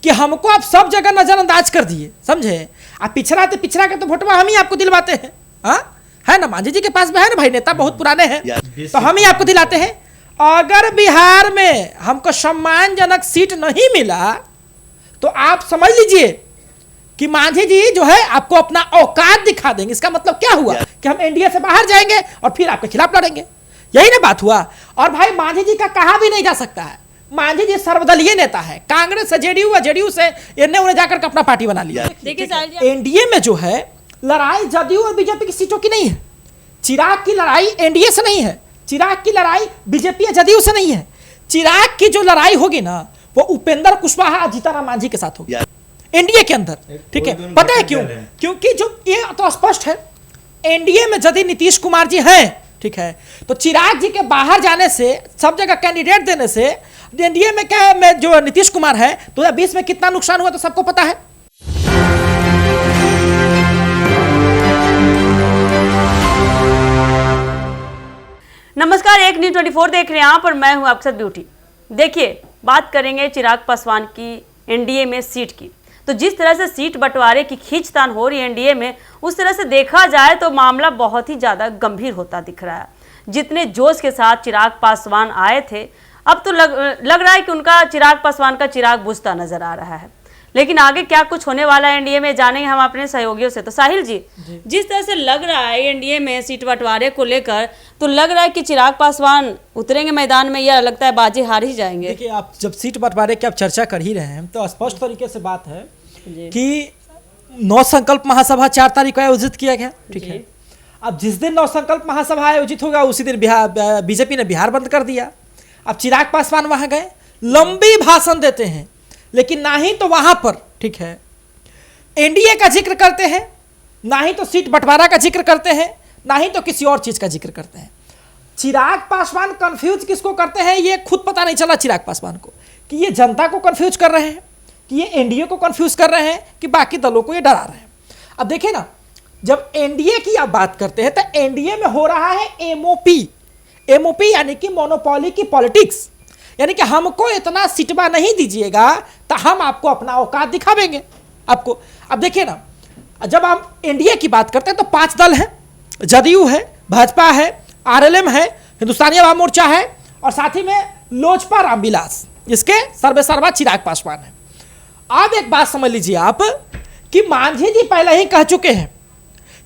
कि हमको आप सब जगह नजरअंदाज कर दिए, समझे। आप पिछड़ा के तो वोटवा हम ही आपको दिलवाते हैं, हाँ है ना। मांझी जी के पास में है ना भाई, नेता बहुत पुराने हैं, तो हम ही आपको दिलाते हैं। अगर बिहार में हमको सम्मानजनक सीट नहीं मिला तो आप समझ लीजिए कि मांझी जी जो है आपको अपना औकात दिखा देंगे। इसका मतलब क्या हुआ कि हम एनडीए से बाहर जाएंगे और फिर आपके खिलाफ लड़ेंगे, यही ना बात हुआ। और भाई मांझी जी का कहा भी नहीं जा सकता है, मांझी जी सर्वदलीय नेता है, कांग्रेस से जेडीयू से इन्हें उन्हें जाकर अपना पार्टी बना लिया। देखिए एनडीए में जो है लड़ाई जदयू और बीजेपी की सीटों की नहीं है, चिराग की लड़ाई एनडीए से नहीं है, चिराग की लड़ाई बीजेपी या जदयू से नहीं है। चिराग की जो लड़ाई होगी ना वो उपेंद्र कुशवाहा जीतनराम मांझी के साथ होगी एनडीए के अंदर, ठीक है। पता है क्यों? क्योंकि जो ये तो स्पष्ट है, एनडीए में यदि नीतीश कुमार जी हैं, ठीक है, तो चिराग जी के बाहर जाने से, सब जगह कैंडिडेट देने से एनडीए में क्या में जो नीतीश कुमार है 2020 में कितना नुकसान हुआ तो सबको पता है। नमस्कार, एक न्यूज़ 24 देख रहे हैं आप और मैं हूं आपके साथ ब्यूटी। देखिए बात करेंगे चिराग पासवान की एनडीए में सीट की। तो जिस तरह से सीट बंटवारे की खींचतान हो रही है एनडीए में, उस तरह से देखा जाए तो मामला बहुत ही ज़्यादा गंभीर होता दिख रहा है। जितने जोश के साथ चिराग पासवान आए थे, अब तो लग रहा है कि उनका चिराग पासवान का चिराग बुझता नजर आ रहा है। लेकिन आगे क्या कुछ होने वाला है एनडीए में, जानेंगे हम अपने सहयोगियों से। तो साहिल जी, जिस तरह से लग रहा है एनडीए में सीट बंटवारे को लेकर, तो लग रहा है कि चिराग पासवान उतरेंगे मैदान में या लगता है बाजी हार ही जाएंगे? देखिए आप जब सीट बंटवारे की आप चर्चा कर ही रहे हैं तो स्पष्ट तरीके से बात है कि 9 संकल्प महासभा 4 तारीख को आयोजित किया गया, ठीक है। अब जिस दिन 9 संकल्प महासभा आयोजित होगा उसी दिन बीजेपी ने बिहार बंद कर दिया। अब चिराग पासवान वहां गए, लंबी भाषण देते हैं, लेकिन ना ही तो वहां पर, ठीक है, एनडीए का जिक्र करते हैं, ना ही तो सीट बंटवारा का जिक्र करते हैं, ना ही तो किसी और चीज का जिक्र करते हैं। चिराग पासवान कंफ्यूज किसको करते हैं ये खुद पता नहीं चला चिराग पासवान को, कि ये जनता को कंफ्यूज कर रहे हैं, कि ये एनडीए को कंफ्यूज कर रहे हैं, कि बाकी दलों को ये डरा रहे हैं। अब देखिए ना, जब एनडीए की आप बात करते हैं तो एनडीए में हो रहा है एमओपी यानी कि मोनोपोली की पॉलिटिक्स, यानी कि हमको इतना सिटवा नहीं दीजिएगा तो हम आपको अपना औकात दिखावेंगे आपको। अब देखिए ना, जब हम एनडीए की बात करते हैं तो 5 दल हैं, जदयू है, भाजपा है, आरएलएम है, हिंदुस्तानी अवाम मोर्चा है और साथ ही में लोजपा रामविलास, इसके सर्वेसर्वा चिराग पासवान है। अब एक बात समझ लीजिए आप कि मांझी जी पहले ही कह चुके हैं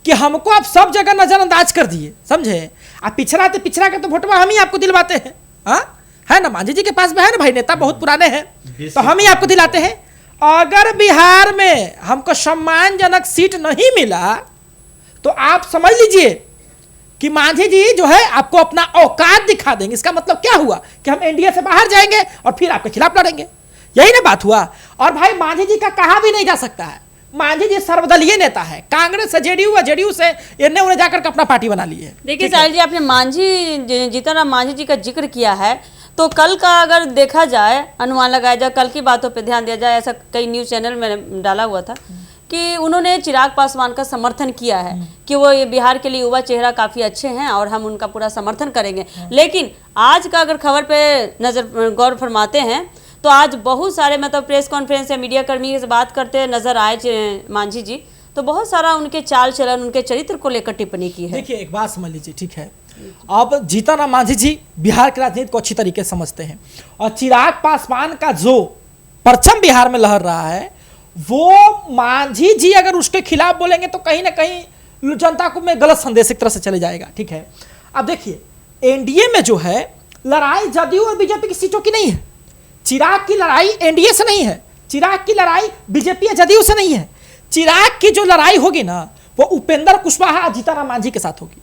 कि हमको आप सब जगह नजरअंदाज कर दिए, समझे। आप पिछड़ा के तो वोटवा हम ही आपको दिलवाते हैं, हाँ है ना। मांझी जी के पास में है ना भाई, नेता बहुत पुराने हैं, तो हम ही आपको दिलाते हैं। अगर बिहार में हमको सम्मानजनक सीट नहीं मिला तो आप समझ लीजिए कि मांझी जी जो है आपको अपना औकात दिखा देंगे। इसका मतलब क्या हुआ कि हम एनडीए से बाहर जाएंगे और फिर आपके खिलाफ लड़ेंगे, यही ना बात हुआ। और भाई मांझी जी का कहा भी नहीं जा सकता है, मांझी जी सर्वदलीय नेता है, कांग्रेस से जेडीयू से इन्हें उन्हें जाकर अपना पार्टी बना ली है। देखिए साहिल जी, आपने जीतनराम मांझी जी का जिक्र किया है, तो कल का अगर देखा जाए, अनुमान लगाया जाए, कल की बातों पे ध्यान दिया जाए, ऐसा कई न्यूज़ चैनल में डाला हुआ था कि उन्होंने चिराग पासवान का समर्थन किया है कि वो ये बिहार के लिए युवा चेहरा काफ़ी अच्छे हैं और हम उनका पूरा समर्थन करेंगे। लेकिन आज का अगर खबर पे नज़र गौर फरमाते हैं तो आज बहुत सारे मतलब प्रेस कॉन्फ्रेंस या मीडिया कर्मी से बात करते नजर आए मांझी जी, तो बहुत सारा उनके चाल चलन, उनके चरित्र को लेकर टिप्पणी की है। देखिए एक बात समझ लीजिए, ठीक है, अब जीतनराम मांझी जी बिहार की राजनीति को अच्छी तरीके से समझते हैं और चिराग पासवान का जो परचम बिहार में लहर रहा है, वो मांझी जी अगर उसके खिलाफ बोलेंगे तो कहीं ना कहीं जनता को में गलत संदेश एक तरह से चले जाएगा, ठीक है। अब देखिए एनडीए में जो है लड़ाई जदयू और बीजेपी की सीटों की नहीं है, चिराग की लड़ाई एनडीए से नहीं है, चिराग की लड़ाई बीजेपी या जदयू से नहीं है। चिराग की जो लड़ाई होगी ना वो उपेंद्र कुशवाहा जीतनराम मांझी के साथ होगी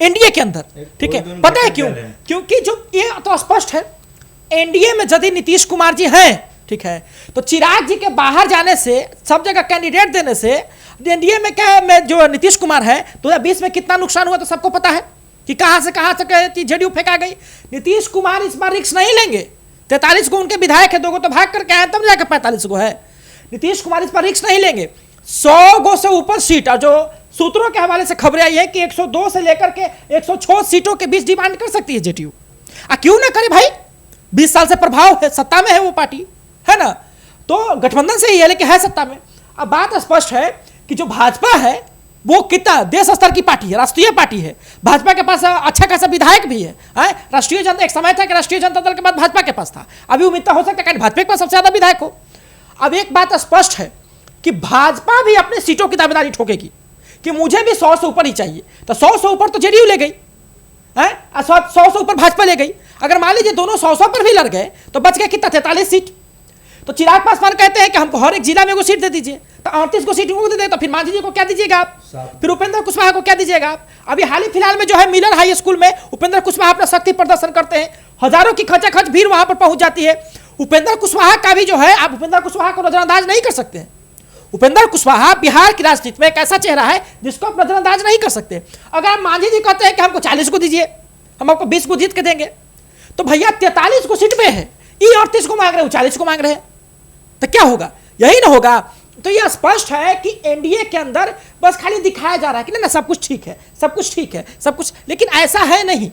एनडीए के अंदर, ठीक है। पता है क्यों? क्योंकि जो ये तो स्पष्ट है, एनडीए में यदि नीतीश कुमार जी हैं, ठीक है, तो चिराग जी के बाहर जाने से, सब जगह कैंडिडेट देने से एनडीए में क्या में जो नीतीश कुमार है 2020 में कितना नुकसान हुआ तो सबको पता है कि कहां से जेडीयू फेंका गई। नीतीश कुमार इस बार रिस्क नहीं लेंगे, 43 को उनके विधायक है, 2 को तो भाग करके आए, तब जाकर 45 को है। नीतीश कुमार इस पर रिस्क नहीं लेंगे। 100 गो से ऊपर सीट, और जो सूत्रों के हवाले से खबरें आई है कि 102 से लेकर के 106 सीटों के बीच डिमांड कर सकती है जेडीयू। क्यों ना करे भाई, 20 साल से प्रभाव है, सत्ता में है वो पार्टी, है ना। तो गठबंधन से ही है, लेकिन है सत्ता में। अब बात स्पष्ट है कि जो भाजपा है वो कितना देश स्तर की पार्टी है, राष्ट्रीय पार्टी है। भाजपा के पास अच्छा खासा विधायक भी है। राष्ट्रीय जनता, एक समय था कि राष्ट्रीय जनता दल के बाद भाजपा के पास था, अभी उम्मीद हो सकता है कि भाजपा के पास सबसे ज्यादा विधायक हो। अब एक बात स्पष्ट है कि भाजपा भी अपने सीटों की दावेदारी ठोकेगी कि मुझे भी 100 से ऊपर ही चाहिए। तो 100 से ऊपर तो जेडीयू ले गई है, 100 से ऊपर भाजपा ले गई। अगर मान लीजिए दोनों 100 पर भी लड़ गए तो बच गए कितना, 43 सीट। तो चिराग पासवान कहते हैं कि हमको हर एक जिला में वो सीट दे दीजिए, तो 38 को सीट उनको दे दे, तो फिर मांझी जी को क्या दीजिएगा आप, फिर उपेंद्र कुशवाहा को क्या दीजिएगा आप। अभी हाल ही फिलहाल में जो है मिलर हाई स्कूल में उपेंद्र कुशवाहा अपना शक्ति प्रदर्शन करते हैं, हजारों की खचाखच भीड़ वहां पर पहुंच जाती है। उपेंद्र कुशवाहा का भी जो है, आप उपेंद्र कुशवाहा को नजरअंदाज नहीं कर सकते हैं। उपेंद्र कुशवाहा बिहार की राजनीति में एक ऐसा चेहरा है जिसको आप नजरअंदाज नहीं कर सकते। अगर आप मांझी जी कहते हैं कि हमको 40 को दीजिए, हम आपको 20 को जीत के देंगे, तो भैया 43 को सीट में है, ये 38 को मांग रहे हो, 40 को मांग रहे हैं, तो क्या होगा, यही ना होगा। तो यह स्पष्ट है कि एनडीए के अंदर बस खाली दिखाया जा रहा है कि ना सब कुछ ठीक है, सब कुछ ठीक है, सब कुछ, लेकिन ऐसा है नहीं।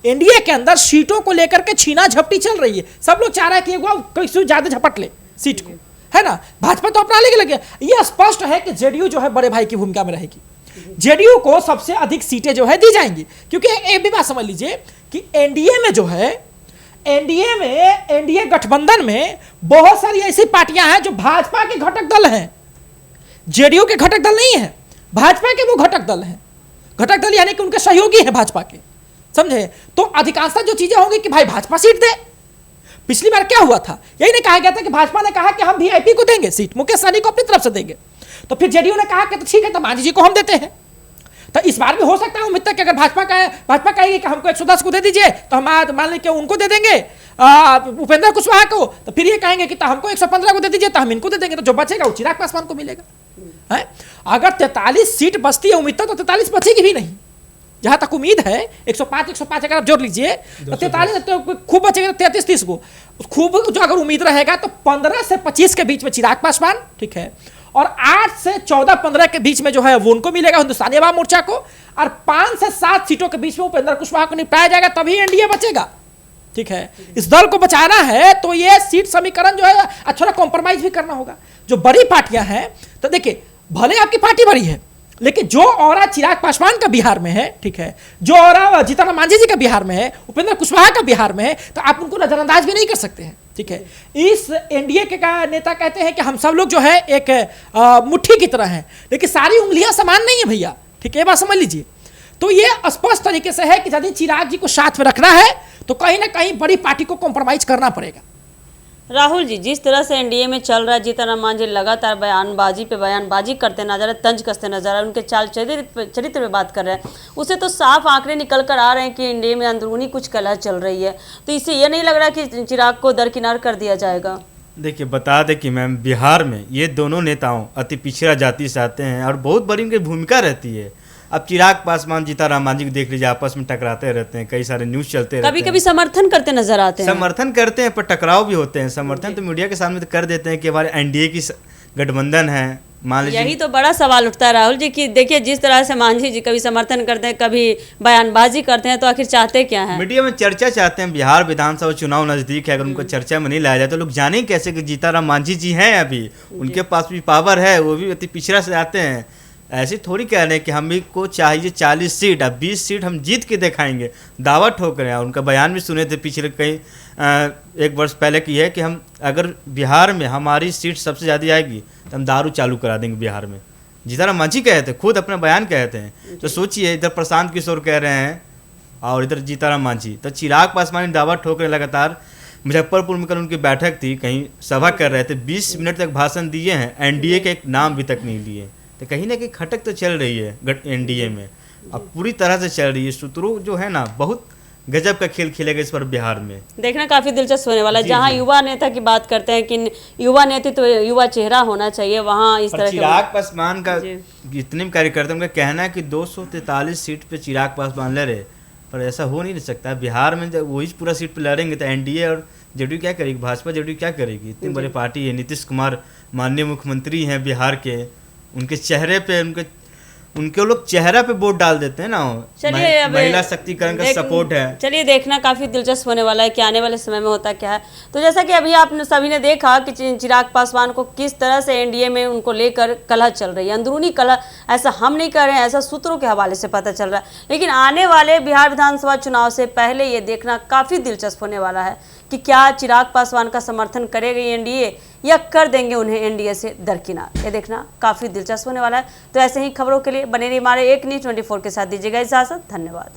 एनडीए के अंदर सीटों को लेकर के छीना झपटी चल रही है। सब लोग चाह रहा है कि वो कोई ज्यादा झपट ले सीट को, है ना। भाजपा तो अपना लेके लगे। यह स्पष्ट है कि जेडीयू जो है बड़े भाई की भूमिका में रहेगी, जेडीयू को सबसे अधिक सीटें जो है दी जाएंगी, क्योंकि एक भी बात समझ लीजिए कि एनडीए में जो है, एनडीए गठबंधन में बहुत सारी ऐसी पार्टियां हैं जो भाजपा के घटक दल हैं, जेडीयू के घटक दल नहीं है, भाजपा के वो घटक दल हैं। घटक दल यानी कि उनके सहयोगी हैं भाजपा के, समझे। तो अधिकांशतः जो चीजें होंगी कि भाई भाजपा सीट दे। पिछली बार क्या हुआ था, यही नहीं कहा गया था कि भाजपा ने कहा कि हम वीआईपी को देंगे सीट, मुकेश सहनी को अपनी तरफ से देंगे, तो फिर जेडीयू ने कहा कि तो ठीक है, तो मांझी जी को हम देते हैं। तो इस बार भी हो सकता है उम्मीद तक कि अगर भाजपा कहेगी कि हमको 110 को दे दीजिए, तो हम मान लें कि उनको दे देंगे उपेंद्र कुशवाहा को, तो फिर ये कहेंगे कि तो हमको 115 को दे दीजिए, तो हम इनको दे देंगे, तो जो बचेगा वो चिराग पासवान को मिलेगा। है अगर 43 सीट बचती है उम्मीद तक, तो 43 बचेगी भी नहीं, जहां तक उम्मीद है। 105 अगर आप जोड़ लीजिए तो 43 तो खूब बचेगा, 33-30 को खूब जो अगर उम्मीद रहेगा, तो 15 से 25 के बीच में चिराग पासवान, ठीक है, और 8 से 14-15 के बीच में जो है वो उनको मिलेगा, हिंदुस्तानी अवाम मोर्चा को, और 5 से 7 सीटों के बीच में उपेंद्र कुशवाहा को निपटाया जाएगा, तभी एनडीए बचेगा। ठीक है, इस दल को बचाना है तो ये सीट समीकरण जो है थोड़ा कॉम्प्रोमाइज भी करना होगा। जो बड़ी पार्टियां हैं, तो देखिए भले आपकी पार्टी बड़ी है, लेकिन जो औरा चिराग पासवान का बिहार में है, ठीक है, जो औरा जीतन मांझी जी का बिहार में है, उपेंद्र कुशवाहा का बिहार में है, तो आप उनको नजरअंदाज भी नहीं कर सकते हैं। ठीक है, इस एनडीए के नेता कहते हैं कि हम सब लोग जो है एक मुट्ठी की तरह हैं, लेकिन सारी उंगलियां समान नहीं है भैया। ठीक है, ये बात समझ लीजिए। तो ये स्पष्ट तरीके से है कि यदि चिराग जी को साथ में रखना है तो कहीं ना कहीं बड़ी पार्टी को कॉम्प्रोमाइज करना पड़ेगा। राहुल जी, जिस तरह से एनडीए में चल रहा है, जीतन राम मांझी लगातार बयानबाजी पे बयानबाजी करते नजर, तंज कसते नजर आ रहे हैं, उनके चाल चरित्र पे बात कर रहे हैं, उससे तो साफ आंकड़े निकल कर आ रहे हैं कि एनडीए में अंदरूनी कुछ कलह चल रही है। तो इससे ये नहीं लग रहा कि चिराग को दरकिनार कर दिया जाएगा? देखिए, बता दें कि मैम बिहार में ये दोनों नेताओं अति पिछड़ा जाति से आते हैं और बहुत बड़ी उनकी भूमिका रहती है। अब चिराग पासवान जीतन राम मांझी को देख लीजिए, आपस में टकराते रहते हैं, कई सारे न्यूज़ चलते रहते हैं, कभी कभी समर्थन करते नजर आते हैं, समर्थन करते हैं पर टकराव भी होते हैं। समर्थन तो मीडिया के सामने तो कर देते हैं कि हमारे एनडीए की गठबंधन है, मान लीजिए। यही तो बड़ा सवाल उठता है राहुल जी कि देखिए जिस तरह से मांझी जी कभी समर्थन करते हैं, कभी बयानबाजी करते हैं, तो आखिर चाहते क्या हैं? मीडिया में चर्चा चाहते हैं। बिहार विधानसभा चुनाव नजदीक है, अगर उनको चर्चा में नहीं लाया जाए तो लोग जाने कैसे कि जीतन राम मांझी जी हैं, अभी उनके पास भी पावर है, वो भी अति पिछड़ा से आते हैं। ऐसे थोड़ी कह रहे हैं कि हम भी को चाहिए 40 सीट, अब 20 सीट हम जीत के दिखाएंगे, दावा ठोक रहे हैं। उनका बयान भी सुने थे पिछले कई 1 वर्ष पहले की है कि हम अगर बिहार में हमारी सीट सबसे ज़्यादा आएगी तो हम दारू चालू करा देंगे बिहार में। जीतन राम मांझी कहे थे, खुद अपने बयान कहते हैं। तो सोचिए, इधर प्रशांत किशोर कह रहे हैं और इधर जीतन राम मांझी, तो चिराग पासवान दावा ठोक रहे लगातार। मुजफ्फरपुर में कल उनकी बैठक थी, कहीं सभा कर रहे थे, 20 मिनट तक भाषण दिए हैं, एनडीए के एक नाम भी तक नहीं लिए। तो कहीं ना कहीं खटक तो चल रही है एनडीए में, अब पूरी तरह से चल रही है। सूत्रों जो है ना, बहुत गजब का खेल खेलेगा इस पर बिहार में, देखना काफी दिलचस्प होने वाला है। जहां युवा नेता की बात करते हैं कि युवा नेतृत्व तो युवा चेहरा होना चाहिए, वहां इस तरह चिराग पासवान का जितने भी कार्यकर्ता उनका कहना है कि 243 सीट पे चिराग पासवान लड़े, पर ऐसा हो नहीं सकता। बिहार में जब वही पूरा सीट पे लड़ेंगे तो एनडीए और जेडीयू क्या करेगी, भाजपा जेडीयू क्या करेगी? इतनी बड़ी पार्टी है, नीतीश कुमार माननीय मुख्यमंत्री हैं बिहार के, उनके चेहरे पे उनके उनके लोग चेहरा पे वोट डाल देते हैं ना। चलिए अब महिला शक्तिकरण का सपोर्ट है। चलिए देखना काफ़ी दिलचस्प होने वाला है कि आने वाले समय में होता क्या है। तो जैसा कि अभी आपने सभी ने देखा कि चिराग पासवान को किस तरह से एनडीए में उनको लेकर कलह चल रही है, अंदरूनी कलह, ऐसा हम नहीं कर रहे हैं, ऐसा सूत्रों के हवाले से पता चल रहा है। लेकिन आने वाले बिहार विधानसभा चुनाव से पहले ये देखना काफ़ी दिलचस्प होने वाला है कि क्या चिराग पासवान का समर्थन करेगी एनडीए या कर देंगे उन्हें एनडीए से दरकिनार। ये देखना काफ़ी दिलचस्प होने वाला है। तो ऐसे ही खबरों के लिए बने रहिए हमारे एक न्यूज़ 24 के साथ। दीजिएगा इजाज़त। धन्यवाद।